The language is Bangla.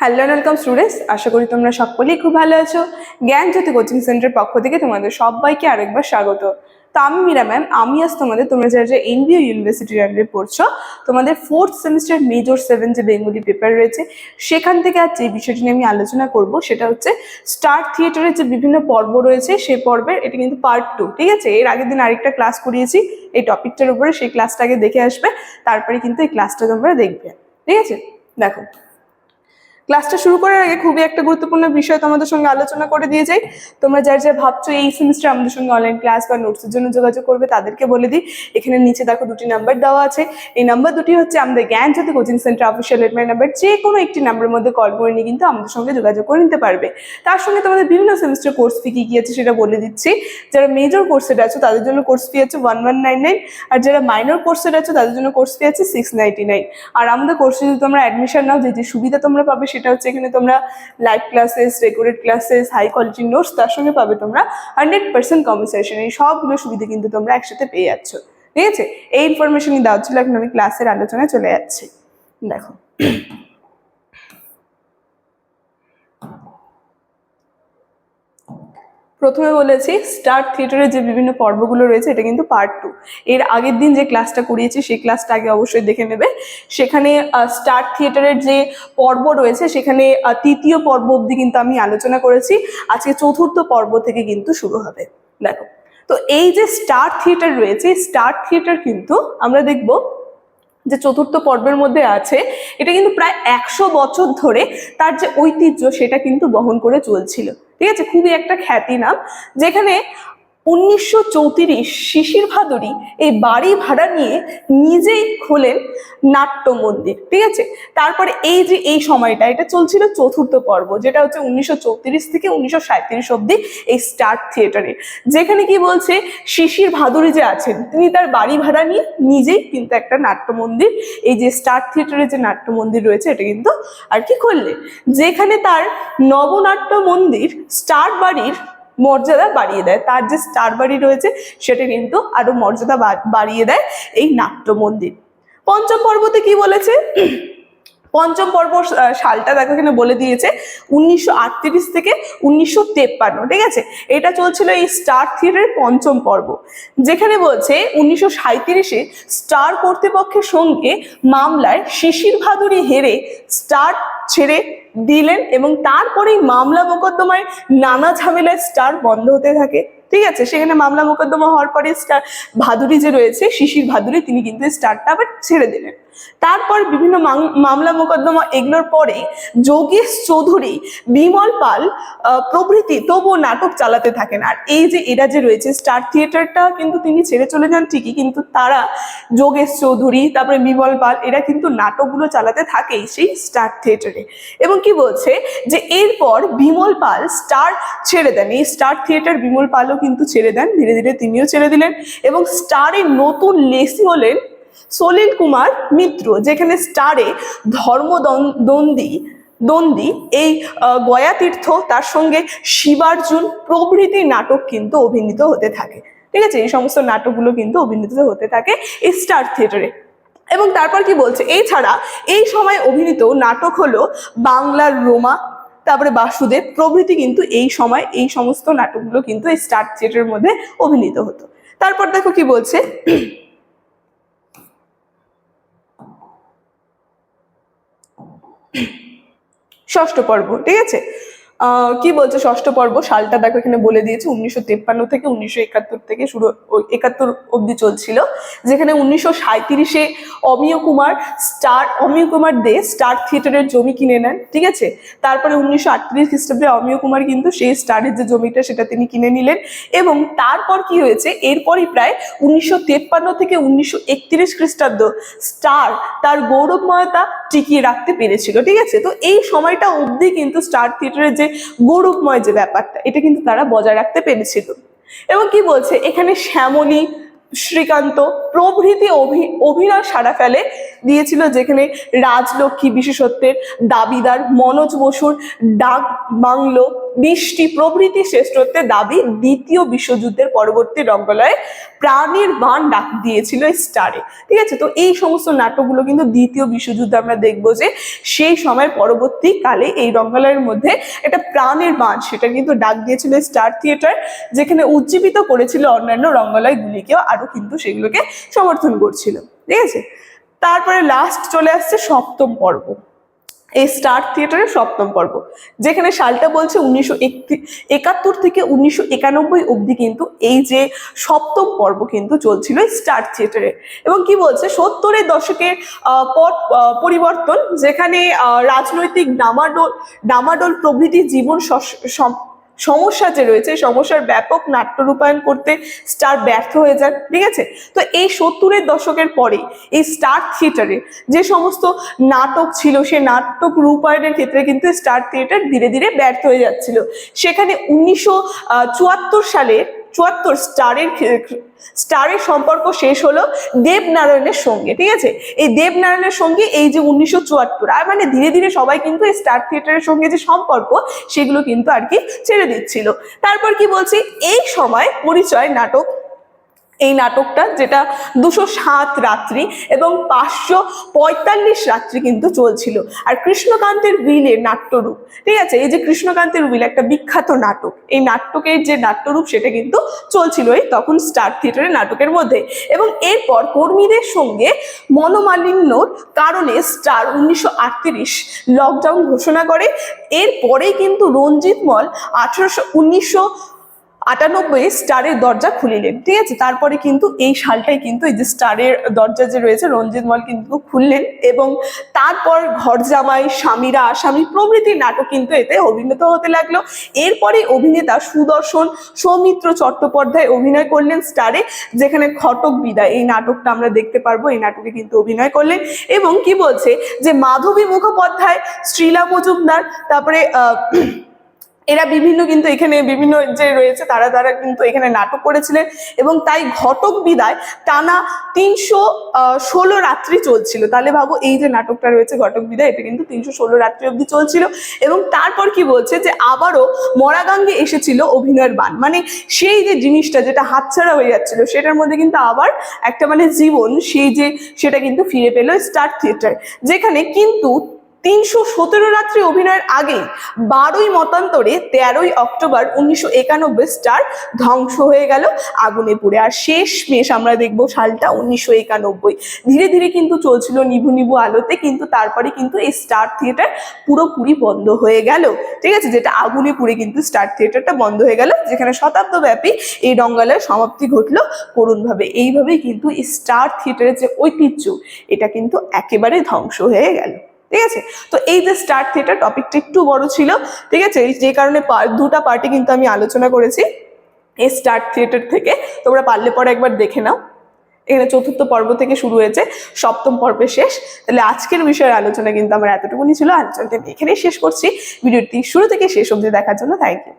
হ্যালো এন্ড ওয়েলকাম স্টুডেন্টস, আশা করি তোমরা সকলেই খুব ভালো আছো। জ্ঞানজ্যোতি কোচিং সেন্টারের পক্ষ থেকে তোমাদের সবাইকে আরেকবার স্বাগত। তো আমি মীরা ম্যাম, আমি আজ তোমরা যারা এনবিও ইউনিভার্সিটির আন্ডারে পড়ছো, তোমাদের 4th সেমিস্টার মেজর 7 যে বেঙ্গলি পেপার রয়েছে সেখান থেকে আজ যে বিষয়টি নিয়ে আমি আলোচনা করব সেটা হচ্ছে স্টার থিয়েটারের যে বিভিন্ন পর্ব রয়েছে সেই পর্বের এটা কিন্তু পার্ট 2। ঠিক আছে, এর আগের দিন আরেকটা ক্লাস করিয়েছি এই টপিকটার উপরে, সেই ক্লাসটা আগে দেখে আসবে, তারপরে কিন্তু এই ক্লাসটা তোমরা দেখবে। ঠিক আছে, দেখো ক্লাসটা শুরু করার আগে খুবই একটা গুরুত্বপূর্ণ বিষয় তোমাদের সঙ্গে আলোচনা করে দিয়ে যাই। তোমরা যারা ভাবছো এই সেমিস্টার আমাদের সঙ্গে অনলাইন ক্লাস বা নোটসের জন্য যোগাযোগ করবে তাদেরকে বলে দিই, এখানে নিচে দেখো দুটি নাম্বার দেওয়া আছে। এই নাম্বার দুটি হচ্ছে আমাদের Gyanjyoti coaching centre official helpline number. যে কোনো একটি নাম্বারের মধ্যে কল করে নিয়ে কিন্তু আমাদের সঙ্গে যোগাযোগ করে নিতে পারবে। তার সঙ্গে তোমাদের বিভিন্ন সেমিস্টার কোর্স ফি কি আছে সেটা বলে দিচ্ছি। যারা মেজর কোর্সের আছো তাদের জন্য কোর্স ফি আছে 1199, আর যারা মাইনর কোর্সের আছো তাদের জন্য কোর্স ফি আছে 699। আর আমাদের কোর্সে যদি তোমরা অ্যাডমিশন নাও, যে সুবিধা তোমরা পাবে সেটা হচ্ছে এখানে তোমরা live classes, recorded classes, high quality notes, তার সঙ্গে পাবে তোমরা 100% কম্পেনসেশন। এই সবগুলো সুবিধা কিন্তু তোমরা একসাথে পেয়ে যাচ্ছ। ঠিক আছে, এই ইনফরমেশনই দেওয়া ছিল। এখন আমি ক্লাসের আলোচনায় চলে যাচ্ছি। দেখো প্রথমে বলেছি স্টার থিয়েটারের যে বিভিন্ন পর্বগুলো রয়েছে এটা কিন্তু পার্ট 2। এর আগের দিন যে ক্লাসটা করিয়েছি সেই ক্লাসটা আগে অবশ্যই দেখে নেবে। সেখানে স্টার থিয়েটারের যে পর্ব রয়েছে সেখানে তৃতীয় পর্ব অবধি কিন্তু আমি আলোচনা করেছি। আজকে চতুর্থ পর্ব থেকে কিন্তু শুরু হবে। দেখো, তো এই যে স্টার থিয়েটার রয়েছে, স্টার থিয়েটার কিন্তু আমরা দেখবো যে চতুর্থ পর্বের মধ্যে আছে। এটা কিন্তু প্রায় 100 বছর ধরে তার যে ঐতিহ্য সেটা কিন্তু বহন করে চলছিল। ঠিক আছে, খুবই একটা খ্যাতি নাম। যেখানে 1934 শিশির ভাদুরী এই বাড়ি ভাড়া নিয়ে নিজেই খোলেন নাট্য মন্দির। ঠিক আছে, তারপরে এই যে এই সময়টা এটা চলছিল চতুর্থ পর্ব, যেটা হচ্ছে 1934 থেকে 1937 অব্দি এই স্টার থিয়েটারে। যেখানে কি বলছে, শিশির ভাদুরী যে আছেন তিনি তার বাড়ি ভাড়া নিয়ে নিজেই কিন্তু একটা নাট্য মন্দির, এই যে স্টার থিয়েটারের যে নাট্য মন্দির রয়েছে এটা কিন্তু আর কি করলেন, যেখানে তার নবনাট্য মন্দির স্টার বাড়ির মর্যাদা বাড়িয়ে দেয়। তার যে স্টার বাড়ি রয়েছে সেটা কিন্তু আরো মর্যাদা বাড়িয়ে দেয় এই নাট্য মন্দির। পঞ্চম পর্বতে কি বলেছে, পঞ্চম পর্ব সালটা দেখো এখানে বলে দিয়েছে 1938 থেকে 1953। ঠিক আছে, এটা চলছিল এই স্টার থিয়েটারের পঞ্চম পর্ব। যেখানে বলছে 1937-এ স্টার কর্তৃপক্ষের সঙ্গে মামলায় শিশির ভাদুরী হেরে স্টার ছেড়ে দিলেন এবং তারপরেই মামলা মোকদ্দমায় নানা ঝামেলায় স্টার বন্ধ হতে থাকে। ঠিক আছে, সেখানে মামলা মোকদ্দমা হওয়ার পরে স্টার ভাদুরী যে রয়েছে, শিশির ভাদুরী, তিনি কিন্তু স্টারটা আবার ছেড়ে দিলেন। তারপর বিভিন্ন মামলা মোকদ্দমা এগুলোর পরে যোগেশ চৌধুরী, বিমল পাল প্রভৃতি তবুও নাটক চালাতে থাকেন। আর এই যে এরা যে রয়েছে স্টার থিয়েটারটা কিন্তু তিনি ছেড়ে চলে যান ঠিকই, কিন্তু তারা যোগেশ চৌধুরী তারপরে বিমল পাল এরা কিন্তু নাটকগুলো চালাতে থাকেই সেই স্টার থিয়েটারে। এবং কি বলছে যে এরপর বিমল পাল স্টার ছেড়ে দেন, এই স্টার থিয়েটার বিমল পালও কিন্তু ছেড়ে দেন, ধীরে ধীরে তিনিও ছেড়ে দিলেন। এবং স্টারের নতুন লেসি হলেন সলিল কুমার মিত্র, যেখানে স্টারে ধর্মদ্বন্দ্বী এই গয়া তীর্থ, তার সঙ্গে শিবার্জুন প্রভৃতি নাটক কিন্তু অভিনীত হতে থাকে। ঠিক আছে, এই সমস্ত নাটকগুলো কিন্তু অভিনীত হতে থাকে এই স্টার থিয়েটারে। এবং তারপর কি বলছে, এছাড়া এই সময় অভিনীত নাটক হলো বাংলার রোমা, তারপরে বাসুদেব প্রভৃতি কিন্তু এই সময় এই সমস্ত নাটকগুলো কিন্তু এই স্টার থিয়েটারের মধ্যে অভিনীত হতো। তারপর দেখো কি বলছে, ষষ্ঠ পর্ব। ঠিক আছে, কি বলছে ষষ্ঠ পর্ব সালটা দেখো এখানে বলে দিয়েছে 1953 থেকে 1971 থেকে শুরু, 71 অব্দি চলছিল। যেখানে 1937-এ অমিয় কুমার দে স্টার থিয়েটারের জমি কিনে নেন। ঠিক আছে, তারপরে 1938 খ্রিস্টাব্দে অমিয় কুমার কিন্তু সেই স্টারের যে জমিটা সেটা তিনি কিনে নিলেন। এবং তারপর কি হয়েছে, এরপরই প্রায় 1953 থেকে 1931 খ্রিস্টাব্দ স্টার তার গৌরবময়তা টিকিয়ে রাখতে পেরেছিল। ঠিক আছে, তো এই সময়টা অবধি কিন্তু স্টার থিয়েটারের যে গৌরবময় যে ব্যাপারটা এটা কিন্তু তারা বজায় রাখতে পেরেছিল। এবং কি বলছে, এখানে শ্যামলী, শ্রীকান্ত প্রভৃতি অভিনয় সারা ফেলে দিয়েছিল, যেখানে রাজলক্ষ্মী বিশেষত্বের দাবিদার, মনোজ বসুর ডাক বাংলো, বৃষ্টি প্রভৃতি শ্রেষ্ঠত্বের দাবি দ্বিতীয় বিশ্বযুদ্ধের পরবর্তী রঙ্গলয়ে প্রাণের বাণ ডাক দিয়েছিল স্টারে। ঠিক আছে, তো এই সমস্ত নাটকগুলো কিন্তু দ্বিতীয় বিশ্বযুদ্ধে আমরা দেখবো যে সেই সময়ের পরবর্তীকালে এই রঙ্গলয়ের মধ্যে একটা প্রাণের বাণ সেটা কিন্তু ডাক দিয়েছিল স্টার থিয়েটার, যেখানে উজ্জীবিত করেছিল অন্যান্য রঙ্গলয়গুলিকেও, আরো কিন্তু সেগুলোকে সমর্থন করছিল। ঠিক আছে, তারপরে লাস্ট চলে আসছে সপ্তম পর্ব, এই স্টার থিয়েটারের সপ্তম পর্ব, যেখানে সালটা বলছে 1971 থেকে 1991 অবধি কিন্তু এই যে সপ্তম পর্ব কিন্তু চলছিল স্টার থিয়েটারে। এবং কি বলছে 70-এর দশকের পট পরিবর্তন, যেখানে রাজনৈতিক ডামাডোল প্রভৃতি জীবন সমস্যা যে রয়েছে, সমস্যার ব্যাপক নাট্য রূপায়ণ করতে স্টার ব্যর্থ হয়ে যান। ঠিক আছে, তো এই 70-এর দশকের পরে এই স্টার থিয়েটারে যে সমস্ত নাটক ছিল, সে নাটক রূপায়ণের ক্ষেত্রে কিন্তু স্টার থিয়েটার ধীরে ধীরে ব্যর্থ হয়ে যাচ্ছিল। সেখানে 1974 সালে স্টারের সম্পর্ক শেষ হলো দেবনারায়ণের সঙ্গে। ঠিক আছে, এই দেবনারায়ণের সঙ্গে এই যে 1974, আর মানে ধীরে ধীরে সবাই কিন্তু এই স্টার থিয়েটারের সঙ্গে যে সম্পর্ক সেগুলো কিন্তু আর কি ছেড়ে দিচ্ছিল। তারপর কি বলছি, এই সময় পরিচয় নাটক, এই নাটকটা যেটা 207 রাত্রি এবং 545 রাত্রি কিন্তু চলছিল। আর কৃষ্ণকান্তের উইলের নাট্যরূপ, ঠিক আছে, এই যে কৃষ্ণকান্তের উইল একটা বিখ্যাত নাটক, এই নাটকের যে নাট্যরূপ সেটা কিন্তু চলছিল এই তখন স্টার থিয়েটারের নাটকের মধ্যে। এবং এরপর কর্মীদের সঙ্গে মনোমালিন্যর কারণে স্টার 1938 লকডাউন ঘোষণা করে। এরপরেই কিন্তু রঞ্জিত মল 1998 স্টারের দরজা খুলিলেন। ঠিক আছে, তারপরে কিন্তু এই সালটাই কিন্তু এই যে স্টারের দরজা যে রয়েছে রঞ্জিত মল কিন্তু খুললেন, এবং তারপর ঘরজামাই, স্বামীরা আসামি প্রভৃতি নাটক কিন্তু এতে অভিনীত হতে লাগলো। এরপরে অভিনেতা সুদর্শন সৌমিত্র চট্টোপাধ্যায় অভিনয় করলেন স্টারে, যেখানে ঘটক বিদায় এই নাটকটা আমরা দেখতে পারবো, এই নাটকে কিন্তু অভিনয় করলেন। এবং কি বলছে যে মাধবী মুখোপাধ্যায়, শ্রীলা মজুমদার, তারপরে এরা বিভিন্ন কিন্তু এখানে বিভিন্ন যে রয়েছে তারা কিন্তু এখানে নাটক করেছিলেন। এবং তাই ঘটক বিদায় টানা 316 রাত্রি চলছিল। তাহলে ভাবো এই যে নাটকটা রয়েছে ঘটক বিদায়, এটা কিন্তু 316 রাত্রি অবধি চলছিল। এবং তারপর কি বলছে যে আবারও মরাগাঙ্গে এসেছিল অভিনয়ের বাণ, মানে সেই যে জিনিসটা যেটা হাতছাড়া হয়ে যাচ্ছিল সেটার মধ্যে কিন্তু আবার একটা মানে জীবন, সেই যে সেটা কিন্তু ফিরে পেল স্টার থিয়েটার, যেখানে কিন্তু 317 রাত্রি অভিনয়ের আগে 12ই মতান্তরে 13ই অক্টোবর 1991 স্টার ধ্বংস হয়ে গেল আগুনে পুড়ে। আর শেষমেশ আমরা দেখবো সালটা 1991। ধীরে ধীরে কিন্তু চলছিল নিভু নিভু আলোতে, কিন্তু তারপরে কিন্তু এই স্টার থিয়েটার পুরোপুরি বন্ধ হয়ে গেল। ঠিক আছে, যেটা আগুনে পুড়ে কিন্তু স্টার থিয়েটারটা বন্ধ হয়ে গেল, যেখানে শতাব্দব্যাপী এই রঙ্গালয়ের সমাপ্তি ঘটলো করুণভাবে। এইভাবেই কিন্তু স্টার থিয়েটারের যে ঐতিহ্য এটা কিন্তু একেবারে ধ্বংস হয়ে গেল। ঠিক আছে, তো এই যে স্টার থিয়েটার টপিকটা একটু বড় ছিল। ঠিক আছে, যে কারণে দুটা পার্টি কিন্তু আমি আলোচনা করেছি এই স্টার থিয়েটার থেকে, তোমরা পারলে পরে একবার দেখে নাও। এখানে চতুর্থ পর্ব থেকে শুরু হয়েছে, সপ্তম পর্বে শেষ। তাহলে আজকের বিষয়ের আলোচনা কিন্তু আমার এতটুকুনি ছিল। আলোচনাটা আমি এখানেই শেষ করছি। ভিডিওটি শুরু থেকে শেষ অবধি দেখার জন্য থ্যাংক ইউ।